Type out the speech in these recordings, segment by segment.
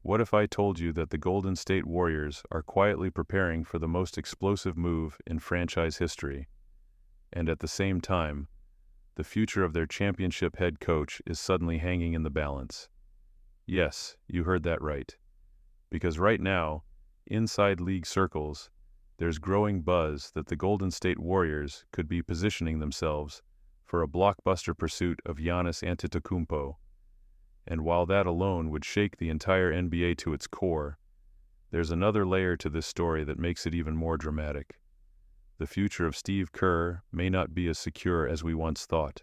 What if I told you that the Golden State Warriors are quietly preparing for the most explosive move in franchise history, and at the same time, the future of their championship head coach is suddenly hanging in the balance? Yes, you heard that right. Because right now, inside league circles, there's growing buzz that the Golden State Warriors could be positioning themselves for a blockbuster pursuit of Giannis Antetokounmpo. And while that alone would shake the entire NBA to its core, there's another layer to this story that makes it even more dramatic. The future of Steve Kerr may not be as secure as we once thought.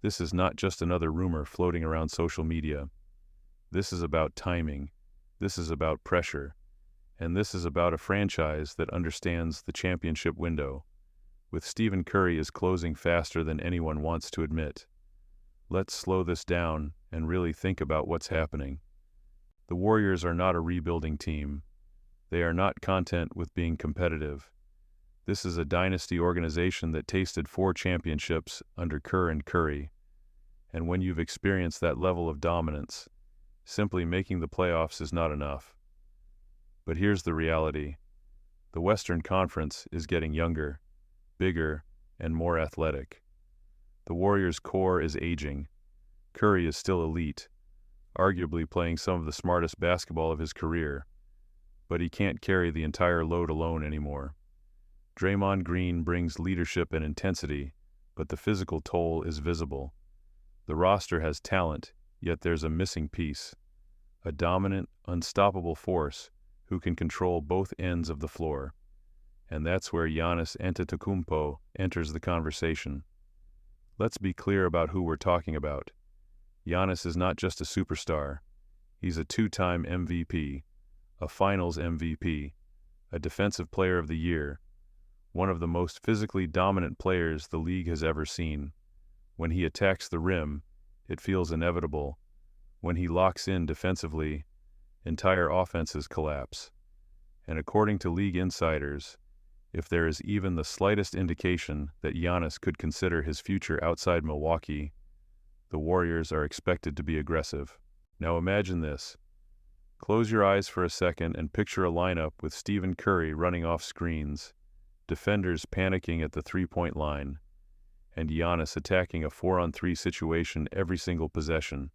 This is not just another rumor floating around social media. This is about timing, this is about pressure, and this is about a franchise that understands the championship window, with Stephen Curry is closing faster than anyone wants to admit. Let's slow this down and really think about what's happening. The Warriors are not a rebuilding team. They are not content with being competitive. This is a dynasty organization that tasted 4 championships under Kerr and Curry. And when you've experienced that level of dominance, simply making the playoffs is not enough. But here's the reality. The Western Conference is getting younger, bigger, and more athletic. The Warriors' core is aging. Curry is still elite, arguably playing some of the smartest basketball of his career, but he can't carry the entire load alone anymore. Draymond Green brings leadership and intensity, but the physical toll is visible. The roster has talent, yet there's a missing piece. A dominant, unstoppable force who can control both ends of the floor. And that's where Giannis Antetokounmpo enters the conversation. Let's be clear about who we're talking about. Giannis is not just a superstar. He's a 2-time MVP, a Finals MVP, a Defensive Player of the Year, one of the most physically dominant players the league has ever seen. When he attacks the rim, it feels inevitable. When he locks in defensively, entire offenses collapse. And according to league insiders, if there is even the slightest indication that Giannis could consider his future outside Milwaukee, the Warriors are expected to be aggressive. Now imagine this. Close your eyes for a second and picture a lineup with Stephen Curry running off screens, defenders panicking at the three-point line, and Giannis attacking a 4-on-3 situation every single possession.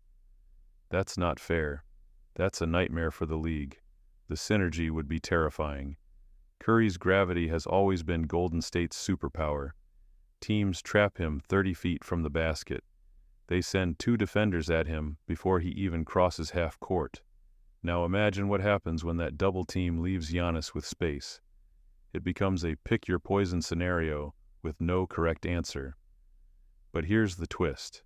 That's not fair. That's a nightmare for the league. The synergy would be terrifying. Curry's gravity has always been Golden State's superpower. Teams trap him 30 feet from the basket. They send 2 defenders at him before he even crosses half court. Now imagine what happens when that double team leaves Giannis with space. It becomes a pick-your-poison scenario with no correct answer. But here's the twist.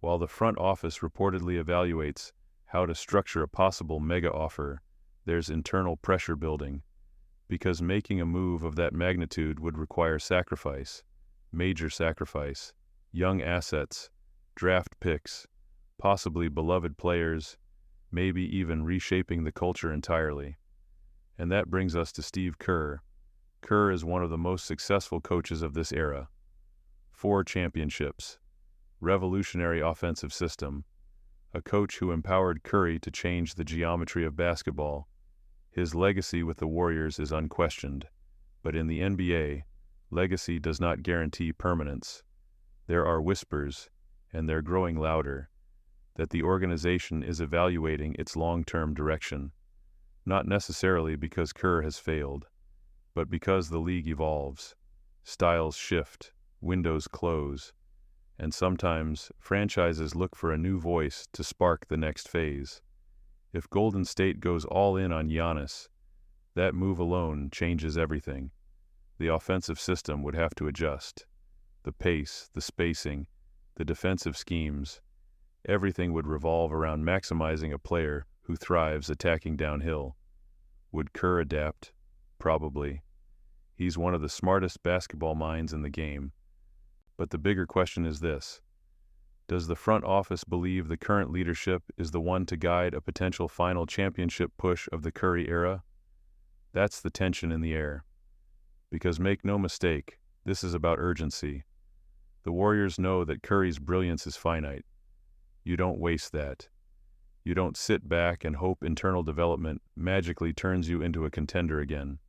While the front office reportedly evaluates how to structure a possible mega offer, there's internal pressure building. Because making a move of that magnitude would require sacrifice, major sacrifice, young assets, draft picks, possibly beloved players, maybe even reshaping the culture entirely. And that brings us to Steve Kerr. Kerr is one of the most successful coaches of this era. 4 championships, revolutionary offensive system, a coach who empowered Curry to change the geometry of basketball. His legacy with the Warriors is unquestioned, but in the NBA, legacy does not guarantee permanence. There are whispers, and they're growing louder, that the organization is evaluating its long-term direction, not necessarily because Kerr has failed, but because the league evolves, styles shift, windows close, and sometimes franchises look for a new voice to spark the next phase. If Golden State goes all in on Giannis, that move alone changes everything. The offensive system would have to adjust. The pace, the spacing, the defensive schemes, everything would revolve around maximizing a player who thrives attacking downhill. Would Kerr adapt? Probably. He's one of the smartest basketball minds in the game. But the bigger question is this. Does the front office believe the current leadership is the one to guide a potential final championship push of the Curry era? That's the tension in the air. Because make no mistake, this is about urgency. The Warriors know that Curry's brilliance is finite. You don't waste that. You don't sit back and hope internal development magically turns you into a contender again.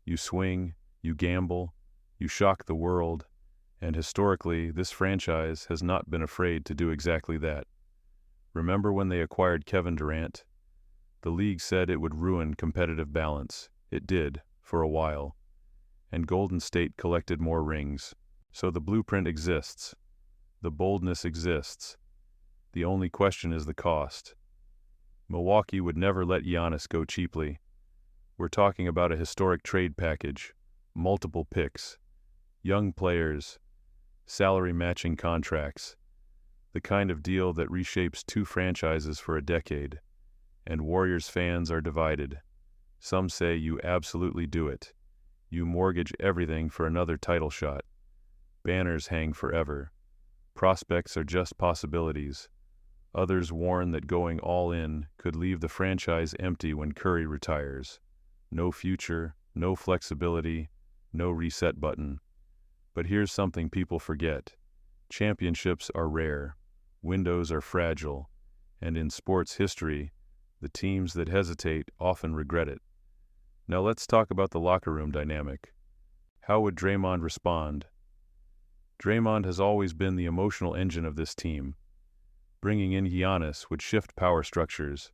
You swing, you gamble, you shock the world, and historically, this franchise has not been afraid to do exactly that. Remember when they acquired Kevin Durant? The league said it would ruin competitive balance. It did, for a while. And Golden State collected more rings. So the blueprint exists. The boldness exists. The only question is the cost. Milwaukee would never let Giannis go cheaply. We're talking about a historic trade package, multiple picks, young players, salary-matching contracts, the kind of deal that reshapes two franchises for a decade. And Warriors fans are divided. Some say you absolutely do it. You mortgage everything for another title shot. Banners hang forever. Prospects are just possibilities. Others warn that going all in could leave the franchise empty when Curry retires. No future, no flexibility, no reset button. But here's something people forget. Championships are rare. Windows are fragile. And in sports history, the teams that hesitate often regret it. Now let's talk about the locker room dynamic. How would Draymond respond? Draymond has always been the emotional engine of this team. Bringing in Giannis would shift power structures.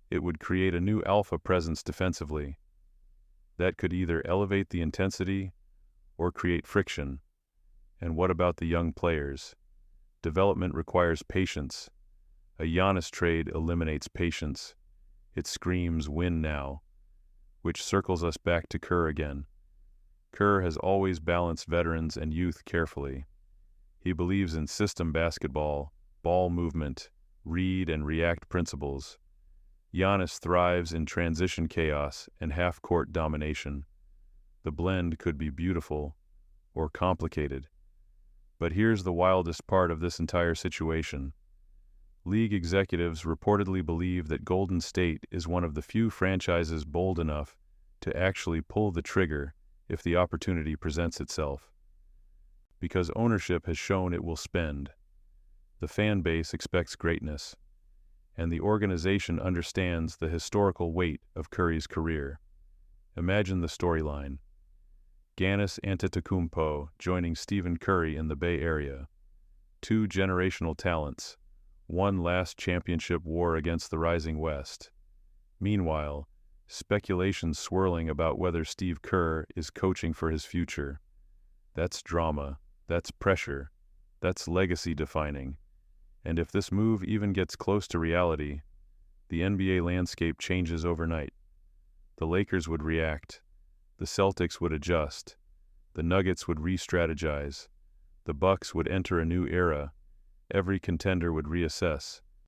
It would create a new alpha presence defensively. That could either elevate the intensity or create friction. And what about the young players? Development requires patience. A Giannis trade eliminates patience. It screams win now, which circles us back to Kerr again. Kerr has always balanced veterans and youth carefully. He believes in system basketball, ball movement, read and react principles. Giannis thrives in transition chaos and half-court domination. The blend could be beautiful or complicated. But here's the wildest part of this entire situation. League executives reportedly believe that Golden State is one of the few franchises bold enough to actually pull the trigger if the opportunity presents itself. Because ownership has shown it will spend. The fan base expects greatness. And the organization understands the historical weight of Curry's career. Imagine the storyline. Giannis Antetokounmpo joining Stephen Curry in the Bay Area. Two generational talents. One last championship war against the rising West. Meanwhile, speculation swirling about whether Steve Kerr is coaching for his future. That's drama. That's pressure. That's legacy defining. And if this move even gets close to reality, the NBA landscape changes overnight. The Lakers would react. The Celtics would adjust. The Nuggets would re-strategize. The Bucks would enter a new era. Every contender would reassess.